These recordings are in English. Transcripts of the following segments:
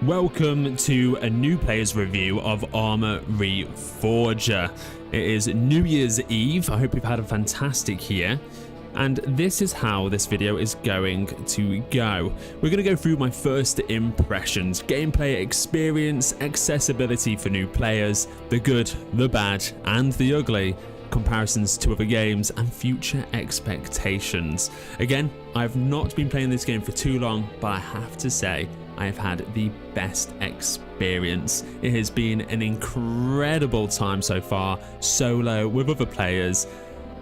Welcome to a new player's review of ARMA Reforger. It is New Year's Eve. I hope you've had a fantastic year. And this is how this video is going to go. We're going to go through my first impressions, gameplay experience, accessibility for new players, the good, the bad, and the ugly, comparisons to other games, and future expectations. Again, I've not been playing this game for too long, but I have to say, I have had the best experience. It has been an incredible time so far, solo with other players.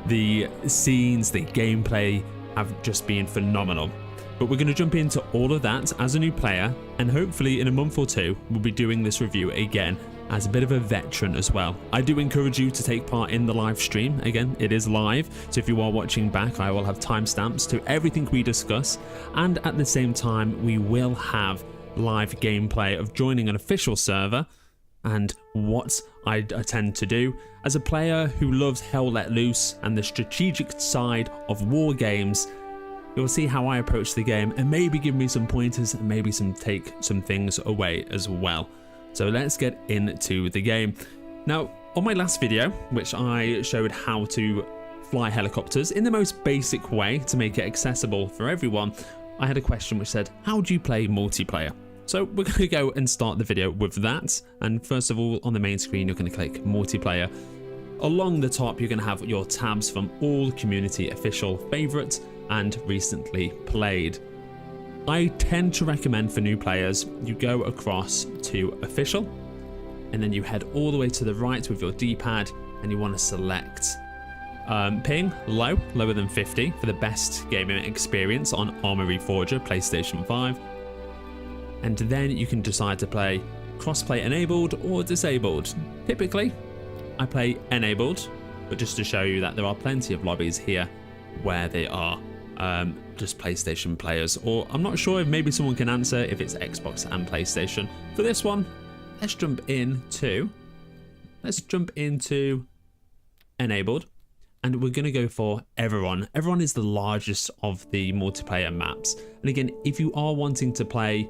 The scenes, the gameplay have just been phenomenal. But we're going to jump into all of that as a new player, and hopefully in a month or two, we'll be doing this review again as a bit of a veteran as well. I do encourage you to take part in the live stream. Again, it is live, so if you are watching back, I will have timestamps to everything we discuss, and at the same time, we will have live gameplay of joining an official server and what I tend to do as a player who loves Hell Let Loose and the strategic side of war games. You'll see how I approach the game and maybe give me some pointers and maybe take some things away as well. So let's get into the game. Now, on my last video, which I showed how to fly helicopters in the most basic way to make it accessible for everyone, I had a question which said, how do you play multiplayer? So we're going to go and start the video with that. And first of all, on the main screen, you're going to click multiplayer. Along the top, you're going to have your tabs from all community official favorites and recently played. I tend to recommend for new players, you go across to official, and then you head all the way to the right with your D-pad, and you want to select ping lower than 50 for the best gaming experience on ARMA Reforger PlayStation 5. And then you can decide to play crossplay enabled or disabled. Typically, I play enabled, but just to show you that there are plenty of lobbies here where they are just PlayStation players, or I'm not sure if maybe someone can answer if it's Xbox and PlayStation. For this one, let's jump into enabled, and we're going to go for everyone. Everyone is the largest of the multiplayer maps, and again, if you are wanting to play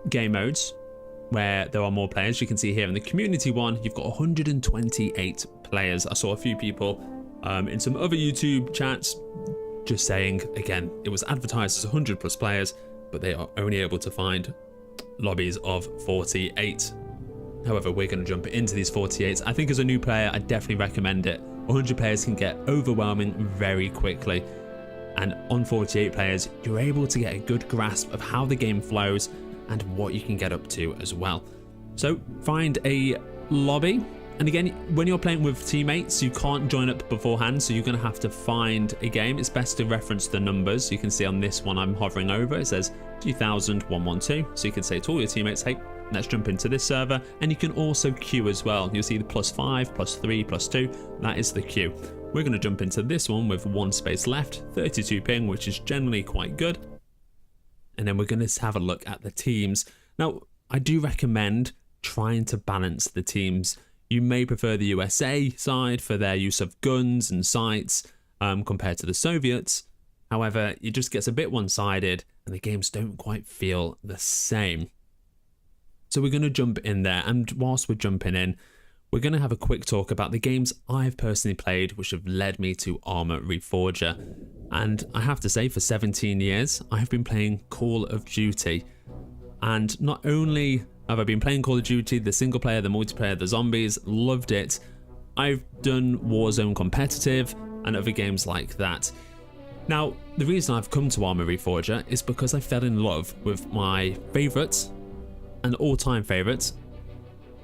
game modes where there are more players, you can see here in the community one, you've got 128 players. I saw a few people in some other YouTube chats just saying, again, it was advertised as 100 plus players, but they are only able to find lobbies of 48. However, we're going to jump into these 48. I think as a new player, I definitely recommend it. 100 players can get overwhelming very quickly. And on 48 players, you're able to get a good grasp of how the game flows and what you can get up to as well. So find a lobby. And again, when you're playing with teammates, you can't join up beforehand, so you're going to have to find a game. It's best to reference the numbers. You can see on this one I'm hovering over, it says 200112. So you can say to all your teammates, hey, let's jump into this server. And you can also queue as well. You'll see the +5, +3, +2. That is the queue. We're going to jump into this one with 1 space left, 32 ping, which is generally quite good. And then we're going to have a look at the teams. Now, I do recommend trying to balance the teams. You may prefer the USA side for their use of guns and sights compared to the Soviets. However, it just gets a bit one-sided and the games don't quite feel the same. So we're going to jump in there, and whilst we're jumping in, we're going to have a quick talk about the games I've personally played which have led me to ARMA Reforger. And I have to say, for 17 years, I have been playing Call of Duty. And not only have I been playing Call of Duty, the single player, the multiplayer, the zombies, loved it. I've done Warzone competitive and other games like that. Now, the reason I've come to ARMA Reforger is because I fell in love with my favourite and all-time favourite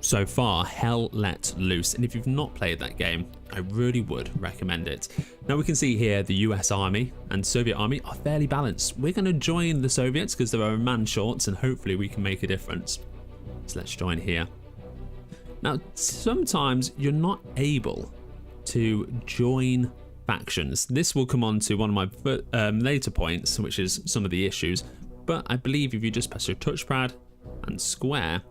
so far, Hell Let Loose. And if you've not played that game, I really would recommend it. Now we can see here the US Army and Soviet Army are fairly balanced. We're going to join the Soviets because there are a man shorts and hopefully we can make a difference. So let's join here. Now, sometimes you're not able to join factions. This will come on to one of my later points, which is some of the issues. But I believe if you just press your touchpad and square,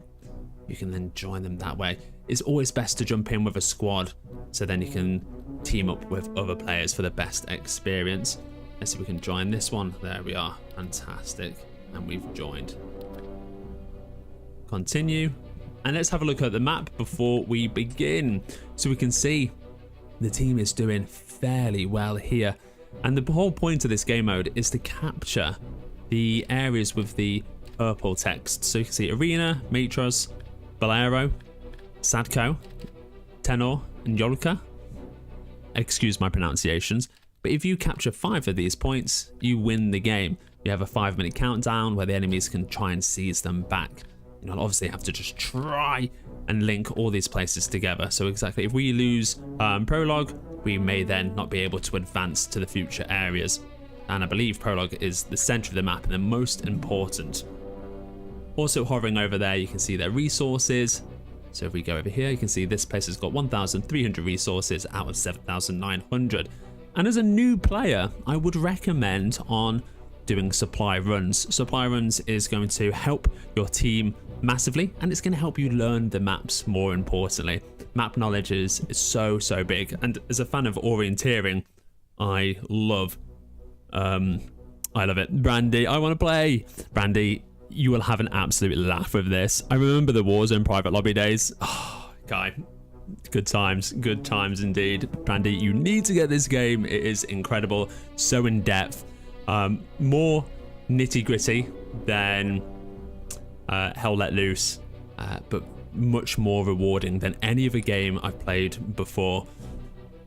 you can then join them that way. It's always best to jump in with a squad, so then you can team up with other players for the best experience. Let's see if we can join this one. There we are. Fantastic. And we've joined. Continue. And let's have a look at the map before we begin. So we can see the team is doing fairly well here. And the whole point of this game mode is to capture the areas with the purple text. So you can see Arena, Metros, Bolero, Sadko, Tenor, and Yolka. Excuse my pronunciations. But if you capture 5 of these points, you win the game. You have a 5-minute countdown where the enemies can try and seize them back. You'll obviously have to just try and link all these places together. So exactly, if we lose Prologue, we may then not be able to advance to the future areas. And I believe Prologue is the center of the map and the most important. Also hovering over there, you can see their resources. So if we go over here, you can see this place has got 1,300 resources out of 7,900. And as a new player, I would recommend on doing supply runs. Supply runs is going to help your team massively, and it's going to help you learn the maps more importantly. Map knowledge is so big, and as a fan of orienteering, I love it. Brandy, I want to play. Brandy, you will have an absolute laugh with this. I remember the Warzone private lobby days. Oh, guy. Good times indeed. Brandy, you need to get this game. It is incredible, so in depth, more nitty gritty than Hell Let Loose, but much more rewarding than any other game I've played before.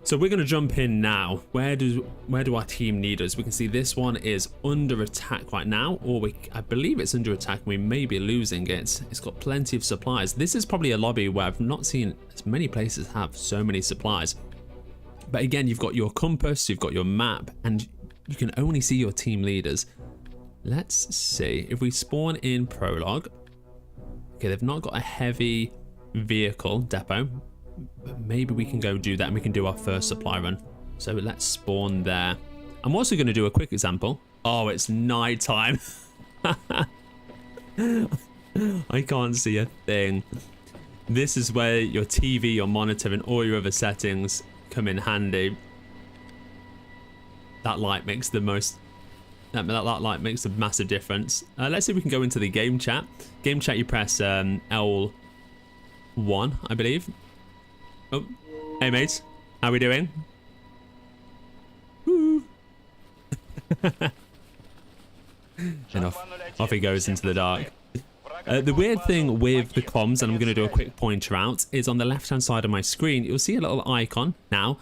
So we're going to jump in now. Where do our team need us? We can see this one is under attack right now, or I believe it's under attack and we may be losing it. It's got plenty of supplies. This is probably a lobby where I've not seen as many places have so many supplies. But again, you've got your compass, you've got your map, and you can only see your team leaders. Let's see if we spawn in Prologue. Okay, they've not got a heavy vehicle depot, but maybe we can go do that and we can do our first supply run. So let's spawn there. I'm also going to do a quick example. Oh, it's night time. I can't see a thing. This is where your TV, your monitor, and all your other settings come in handy. That light makes the most. That light makes a massive difference. Let's see if we can go into the game chat. Game chat, you press L1, I believe. Oh, hey mates, how we doing? Woo. And off he goes into the dark. The weird thing with the comms, and I'm going to do a quick pointer out, is on the left-hand side of my screen, you'll see a little icon. Now,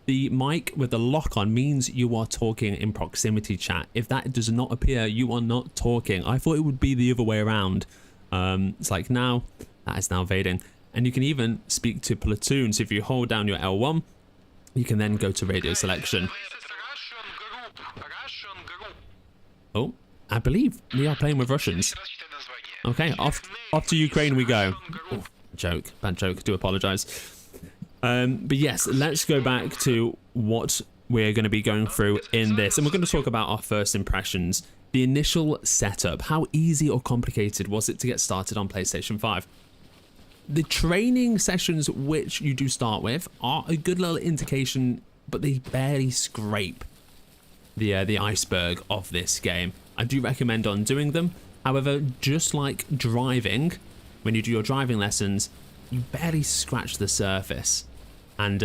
the mic with the lock on means you are talking in proximity chat. If that does not appear, you are not talking. I thought it would be the other way around. It's like now, that is now fading. And you can even speak to platoons. If you hold down your L1, you can then go to radio selection. Oh, I believe we are playing with Russians. Okay, off to Ukraine we go. Oh, joke, bad joke, do apologize. But yes, let's go back to what we're going to be going through in this. And we're going to talk about our first impressions. The initial setup. How easy or complicated was it to get started on PlayStation 5? The training sessions which you do start with are a good little indication, but they barely scrape the iceberg of this game. I do recommend on doing them. However, just like driving, when you do your driving lessons, you barely scratch the surface. And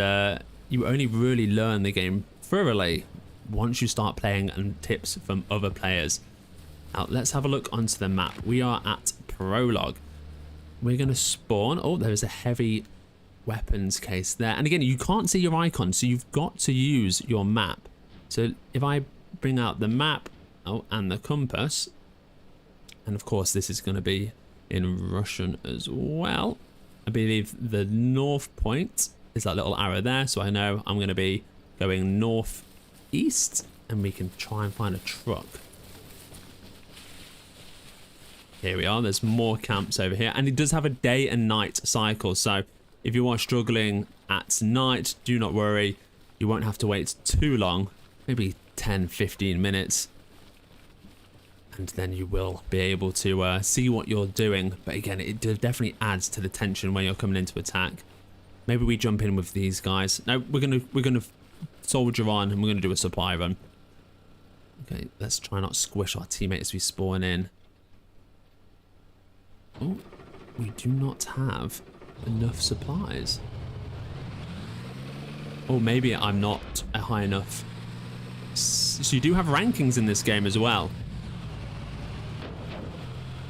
you only really learn the game thoroughly once you start playing and tips from other players. Now, let's have a look onto the map. We are at Prologue. We're going to spawn. Oh, there's a heavy weapons case there. And again, you can't see your icon, so you've got to use your map. So if I bring out the map, oh, and the compass, and of course this is going to be in Russian as well. I believe the north point is that little arrow there, so I know I'm going to be going northeast, and we can try and find a truck. Here we are, there's more camps over here, and it does have a day and night cycle, so if you are struggling at night, do not worry, you won't have to wait too long, maybe 10-15 minutes, and then you will be able to see what you're doing. But again, it definitely adds to the tension when you're coming into attack. Maybe we jump in with these guys. No, we're gonna soldier on, and we're gonna do a supply run. Okay, let's try not squish our teammates as we spawn in. Oh, we do not have enough supplies. Or maybe I'm not a high enough. So you do have rankings in this game as well.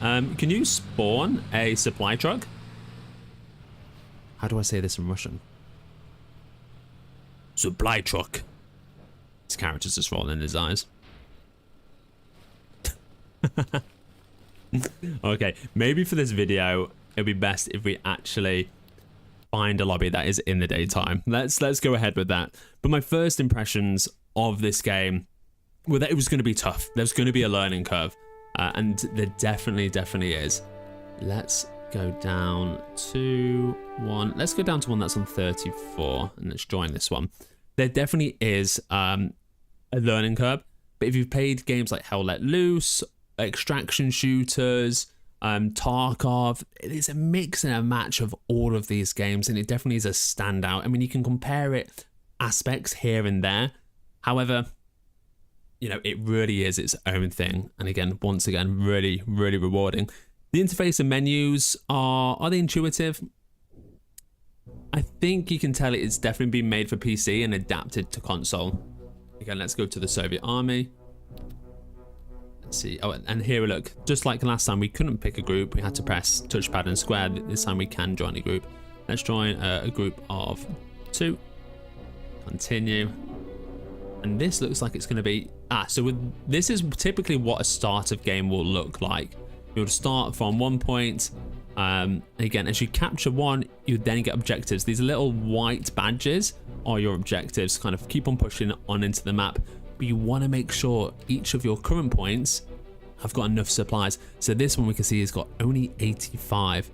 Can you spawn a supply truck? How do I say this in Russian? Supply truck. His character's just rolling in his eyes. Okay, maybe for this video, it'd be best if we actually find a lobby that is in the daytime. Let's go ahead with that. But my first impressions of this game were that it was going to be tough. There's going to be a learning curve, and there definitely is. Let's go down to one. Let's go down to one that's on 34, and let's join this one. There definitely is a learning curve, but if you've played games like Hell Let Loose, extraction shooters, Tarkov, it is a mix and a match of all of these games, and it definitely is a standout. I mean, you can compare it aspects here and there. However, you know, it really is its own thing. And again, once again, really rewarding. The interface and menus are they intuitive? I think you can tell it's definitely been made for PC and adapted to console. Again, let's go to the Soviet Army. Let's see. Oh, and here we look. Just like last time, we couldn't pick a group. We had to press touchpad and square. This time we can join a group. Let's join a group of 2. Continue. And this looks like it's going to be... so this is typically what a start of game will look like. You'll start from one point. Again, as you capture one, you then get objectives. These little white badges are your objectives. Kind of keep on pushing on into the map. But you want to make sure each of your current points have got enough supplies. So this one we can see has got only 85.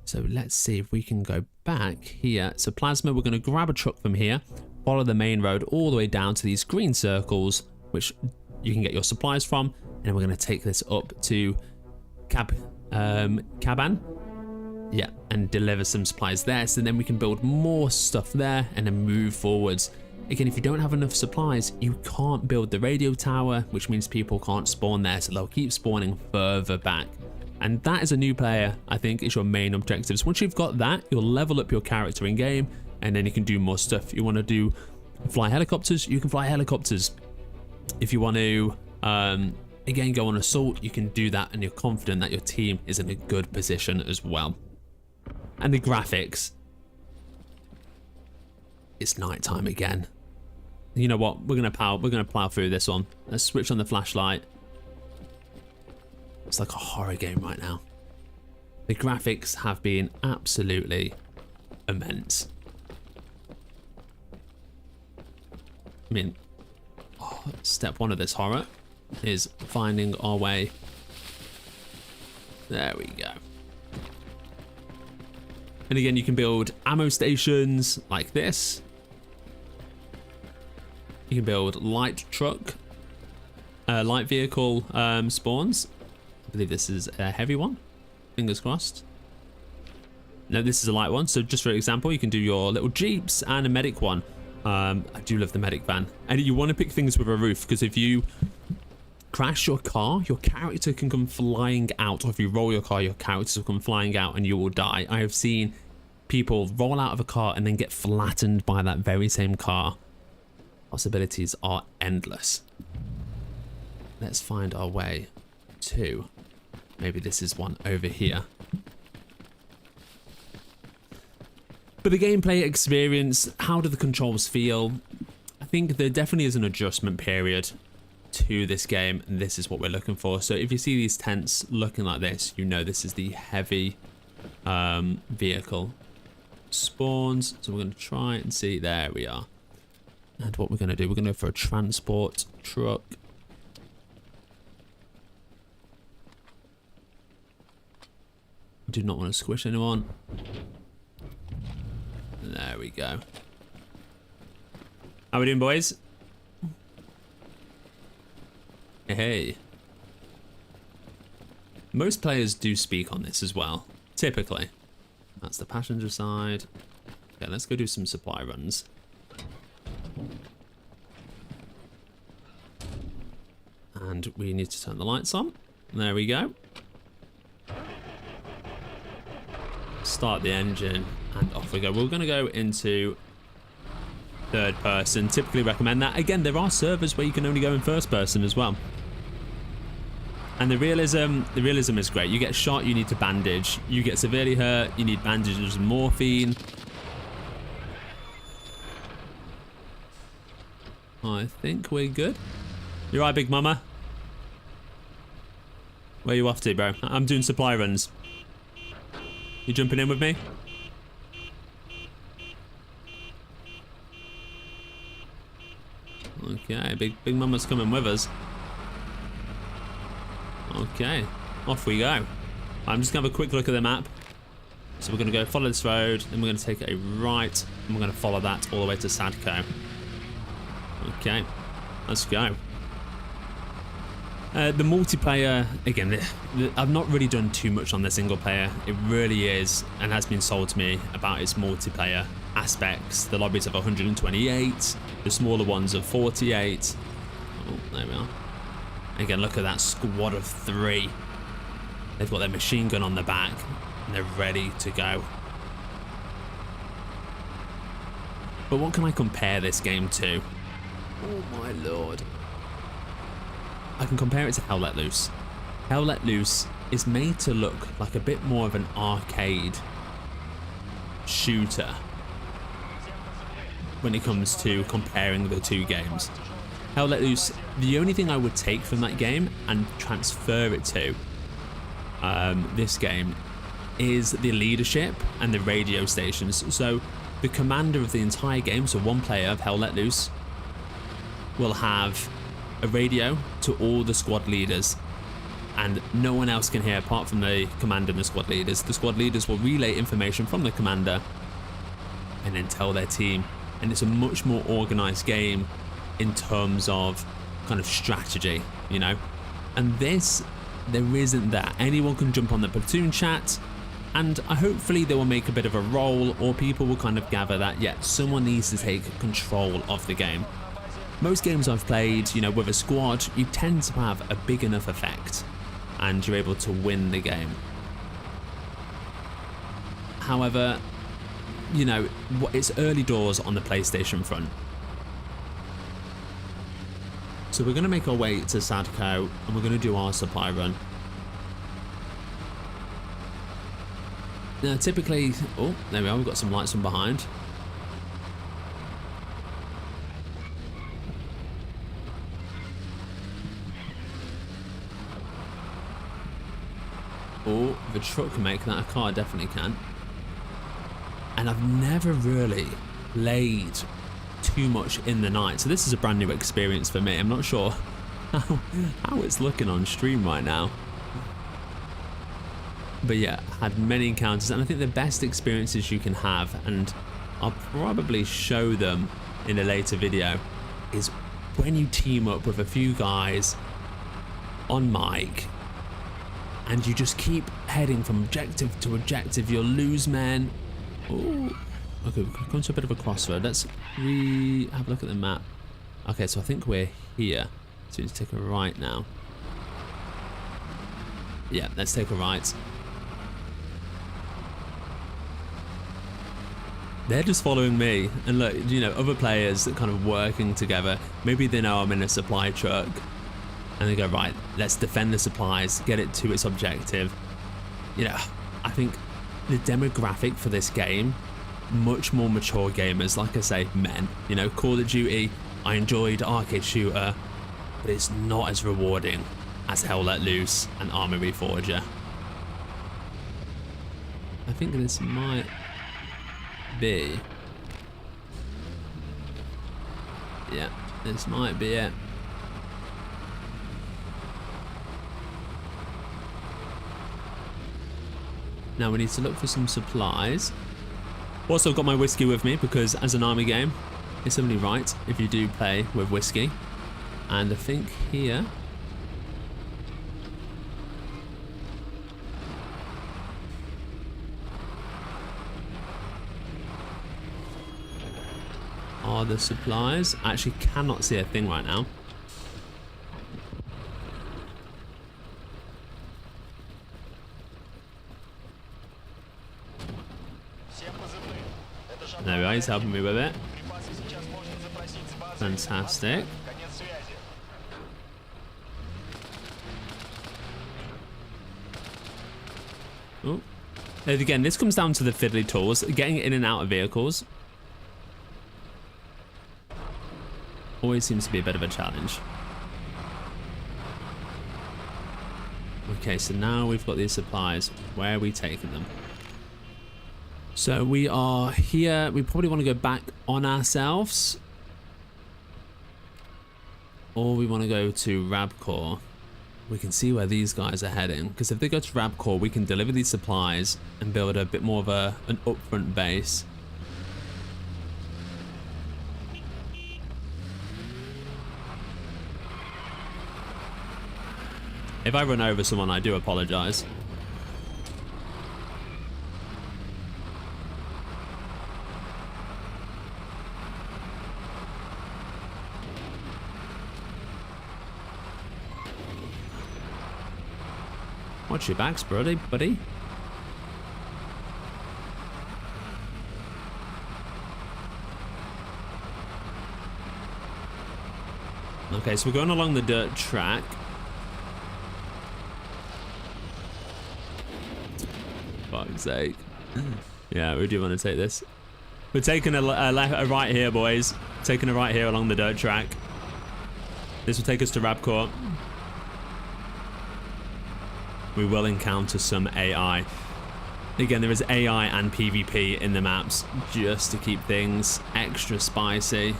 So let's see if we can go back here. So Plasma, we're going to grab a truck from here, follow the main road all the way down to these green circles, which you can get your supplies from. And we're going to take this up to Kaban. Yeah, and deliver some supplies there. So then we can build more stuff there and then move forwards. Again, if you don't have enough supplies, you can't build the radio tower, which means people can't spawn there. So they'll keep spawning further back. And that is a new player, I think, is your main objectives. Once you've got that, you'll level up your character in game, and then you can do more stuff. You want to do fly helicopters, you can fly helicopters. If you want to, again, go on assault, you can do that, and you're confident that your team is in a good position as well. And the graphics. It's nighttime again. You know what? We're gonna plow through this one. Let's switch on the flashlight. It's like a horror game right now. The graphics have been absolutely immense. I mean, step one of this horror is finding our way. There we go. And again, you can build ammo stations like this. You can build light truck, light vehicle spawns. I believe this is a heavy one. Fingers crossed. No, this is a light one. So just for example, you can do your little jeeps and a medic one. I do love the medic van. And you want to pick things with a roof, because if you crash your car, your character can come flying out. Or if you roll your car, your character will come flying out and you will die. I have seen people roll out of a car and then get flattened by that very same car. Possibilities are endless. Let's find our way to... Maybe this is one over here. But the gameplay experience, how do the controls feel? I think there definitely is an adjustment period to this game, and this is what we're looking for. So if you see these tents looking like this, you know this is the heavy vehicle spawns. So we're going to try and see. There we are. And what we're going to do, we're going to go for a transport truck. I do not want to squish anyone. There we go. How we doing, boys? Hey. Most players do speak on this as well, typically. That's the passenger side. Okay, let's go do some supply runs. And we need to turn the lights on. There we go. start the engine and off we go. We're going to go into third person. Typically recommend that. Again, there are servers where you can only go in first person as well. And the realism is great. You get shot, you need to bandage. You get severely hurt, you need bandages and morphine. I think we're good. You right, Big Mama? Where you off to, bro? I'm doing supply runs. You jumping in with me? Okay, Big Mama's coming with us. Okay, off we go. I'm just gonna have a quick look at the map. So we're gonna go follow this road, then we're gonna take a right, and we're gonna follow that all the way to Sadco. Okay, let's go. The multiplayer, again, I've not really done too much on the single player. It really is, and has been sold to me about its multiplayer aspects. The lobbies of 128, the smaller ones of 48. Oh, there we are. Again, look at that squad of 3. They've got their machine gun on the back, and they're ready to go. But what can I compare this game to? Oh my lord. I can compare it to Hell Let Loose. Hell Let Loose is made to look like a bit more of an arcade shooter when it comes to comparing the two games. Hell Let Loose, the only thing I would take from that game and transfer it to this game is the leadership and the radio stations. So the commander of the entire game, so one player of Hell Let Loose, will have a radio to all the squad leaders, and no one else can hear apart from the commander and the squad leaders. The squad leaders will relay information from the commander and then tell their team, and it's a much more organized game in terms of kind of strategy, you know. And this, there isn't that. Anyone can jump on the platoon chat, and hopefully they will make a bit of a roll, or people will kind of gather that, yeah, someone needs to take control of the game. Most games I've played, you know, with a squad, you tend to have a big enough effect and you're able to win the game. However, you know, it's early doors on the PlayStation front. So we're going to make our way to Sadco and we're going to do our supply run. Now typically, oh, there we are, we've got some lights from behind. Oh, the truck can make that, a car definitely can. And I've never really played too much in the night, so this is a brand new experience for me. I'm not sure how it's looking on stream right now. But yeah, had many encounters, and I think the best experiences you can have, and I'll probably show them in a later video, is when you team up with a few guys on mic and you just keep heading from objective to objective. You'll lose men. Oh, okay, we've come to a bit of a crossroad. Let's have a look at the map. Okay, so I think we're here. So we need to take a right now. Yeah, let's take a right. They're just following me, and look, you know, other players that kind of working together. Maybe they know I'm in a supply truck, and they go, right, let's defend the supplies, get it to its objective. You know, I think the demographic for this game, much more mature gamers, like I say, men. You know, Call of Duty, I enjoyed arcade shooter, but it's not as rewarding as Hell Let Loose and ARMA Reforger. I think this might be, yeah, this might be it. Now we need to look for some supplies. Also, I've got my whiskey with me because as an army game, it's only right if you do play with whiskey. And I think here, are the supplies. I actually cannot see a thing right now. There we are, he's helping me with it. Fantastic. Oh. And again, this comes down to the fiddly tools, getting in and out of vehicles. Always seems to be a bit of a challenge. Okay, so now we've got these supplies. Where are we taking them? So we are here. We probably want to go back on ourselves. Or we want to go to Rabcore. We can see where these guys are heading. Because if they go to Rabcore, we can deliver these supplies and build a bit more of an upfront base. If I run over someone, I do apologize. Watch your backs, buddy. Okay, so we're going along the dirt track. Fuck's sake. Yeah, we do want to take this. We're taking a right here, boys. Taking a right here along the dirt track. This will take us to Rabcore. We will encounter some AI. Again, there is AI and PvP in the maps just to keep things extra spicy.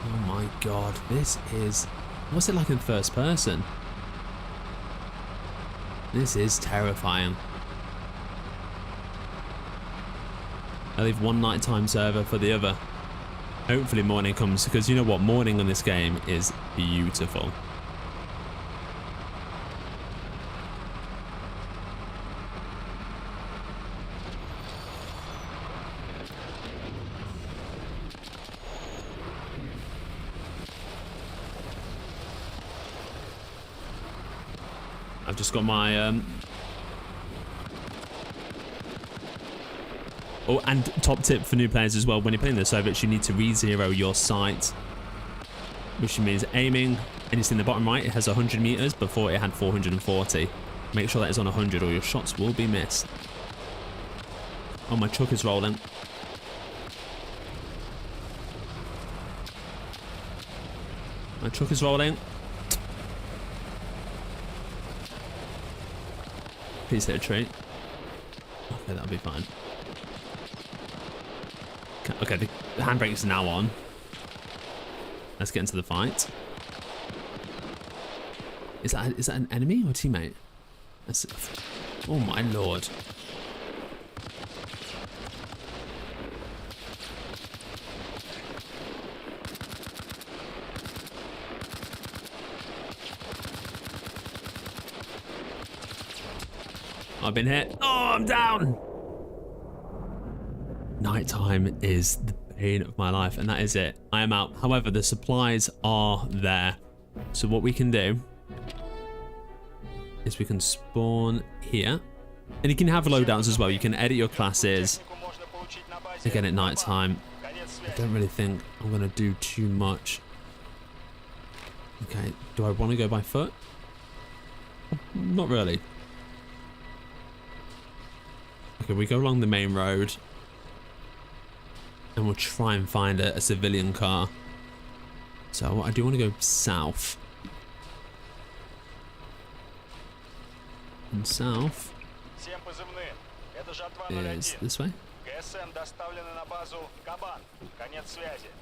Oh my god, this is... What's it like in first person? This is terrifying. I leave one nighttime server for the other. Hopefully morning comes, because you know what? Morning on this game is beautiful. I've just got my oh, and top tip for new players as well, when you're playing the Soviets, you need to re-zero your sight, which means aiming, and you see in the bottom right, it has 100 meters, before it had 440. Make sure that is on 100 or your shots will be missed. Oh, my truck is rolling. My truck is rolling. Please hit a tree. Okay, that'll be fine. Okay, the handbrake is now on. Let's get into the fight. Is that an enemy or a teammate? That's, oh my lord. I've been hit. Oh, I'm down. Nighttime is the pain of my life, and that is it. I am out. However, the supplies are there. So what we can do is we can spawn here. And you can have loadouts as well. You can edit your classes. Again, at nighttime. I don't really think I'm going to do too much. Okay, do I want to go by foot? Not really. Okay, we go along the main road. And we'll try and find a civilian car. So I do want to go south. And south is this way.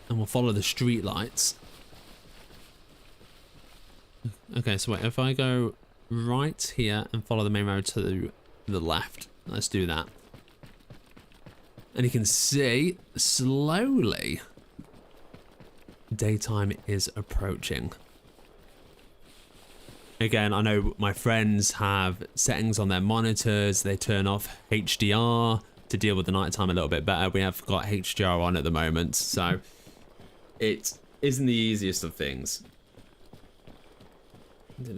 And we'll follow the street lights. Okay, so wait, if I go right here and follow the main road to the left. Let's do that. And you can see, slowly, daytime is approaching. Again, I know my friends have settings on their monitors. They turn off HDR to deal with the nighttime a little bit better. We have got HDR on at the moment, so it isn't the easiest of things. But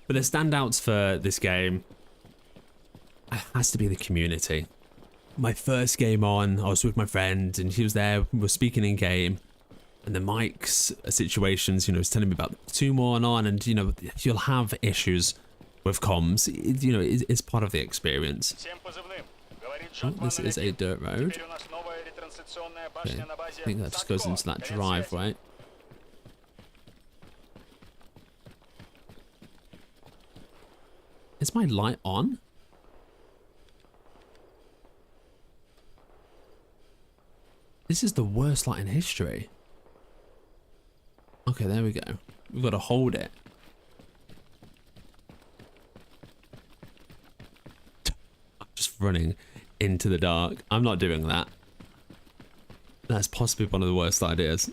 the standouts for this game it has to be the community. My first game on, I was with my friend and he was there, we were speaking in game, and the Mike's situations, you know, was telling me about 2 more on, and you know, you'll have issues with comms. You know, it's part of the experience. Oh, this is a dirt road. Okay, I think that just goes into that driveway. Is my light on? This is the worst light in history. Okay, there we go. We've got to hold it. I'm just running into the dark. I'm not doing that. That's possibly one of the worst ideas.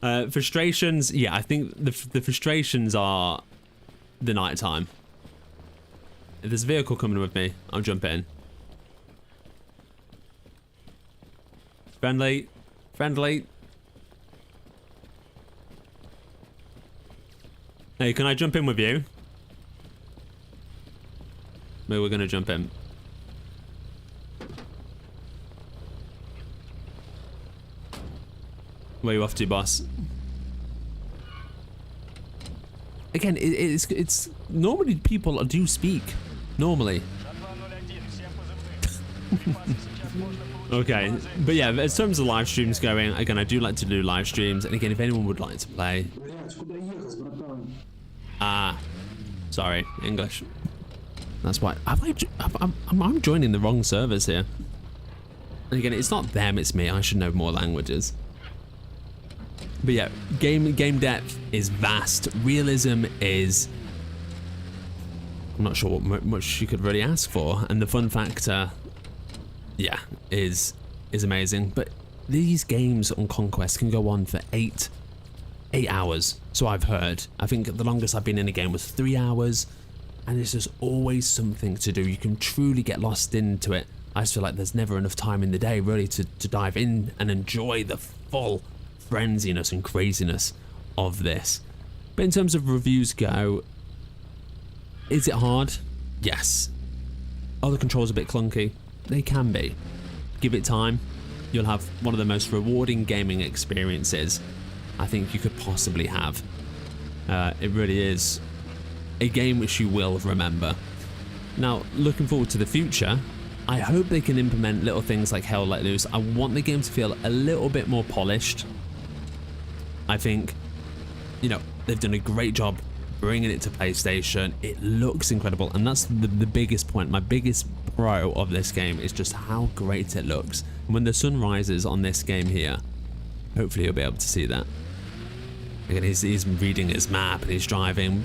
Frustrations, yeah, I think the frustrations are the night time. If there's a vehicle coming with me, I'll jump in. Friendly. Friendly. Hey, can I jump in with you? Maybe we're gonna jump in. Where are you off to, boss? Again, it's normally people do speak. Normally. Okay, but yeah, in terms of live streams going, again, I do like to do live streams, and again, if anyone would like to play. Sorry, English. That's why I'm joining the wrong servers here. And again, it's not them, it's me. I should know more languages. But yeah, game depth is vast. Realism is, I'm not sure what much you could really ask for, and the fun factor, yeah, is amazing. But these games on Conquest can go on for 8 hours, so I've heard. I think the longest I've been in a game was 3 hours, and there's just always something to do. You can truly get lost into it. I just feel like there's never enough time in the day really to dive in and enjoy the full frenziness and craziness of this. But in terms of reviews go, is it hard? Yes. Are the controls a bit clunky? They can be. Give it time. You'll have one of the most rewarding gaming experiences I think you could possibly have. It really is a game which you will remember. Now, looking forward to the future, I hope they can implement little things like Hell Let Loose. I want the game to feel a little bit more polished. I think, you know, they've done a great job bringing it to PlayStation. It looks incredible, and that's the biggest point. My biggest pro of this game is just how great it looks. And when the sun rises on this game here, hopefully you'll be able to see that. Again, he's reading his map and he's driving.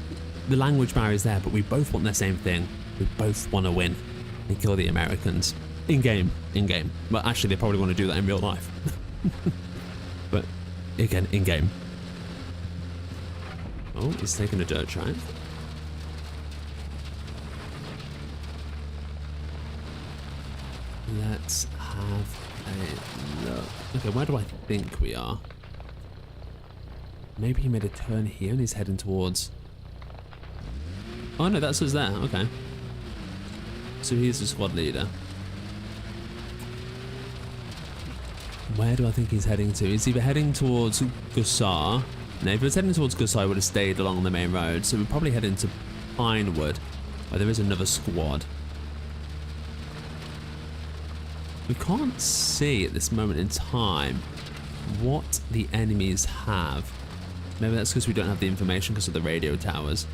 The language barrier is there, but we both want the same thing. We both want to win and kill the Americans. In-game. But actually, they probably want to do that in real life. But again, in-game. Oh, he's taking a dirt track. Let's have a look. Okay, where do I think we are? Maybe he made a turn here and he's heading towards... Oh no, that's us there. Okay. So he's the squad leader. Where do I think he's heading to? He's either heading towards Gusar. No, if he was heading towards Gusar, he would have stayed along the main road. So we're probably heading to Pinewood, where there is another squad. We can't see at this moment in time what the enemies have. Maybe that's because we don't have the information because of the radio towers.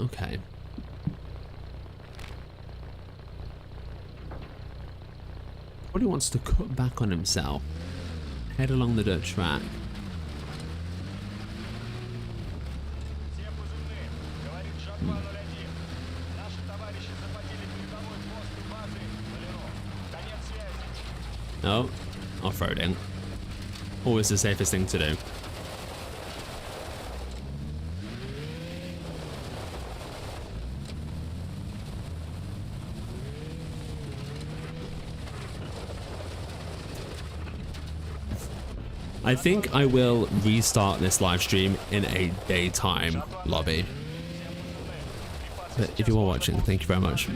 Okay. Probably wants to cut back on himself. Head along the dirt track. No, off-roading. Always the safest thing to do. I think I will restart this live stream in a daytime lobby. But if you are watching, thank you very much.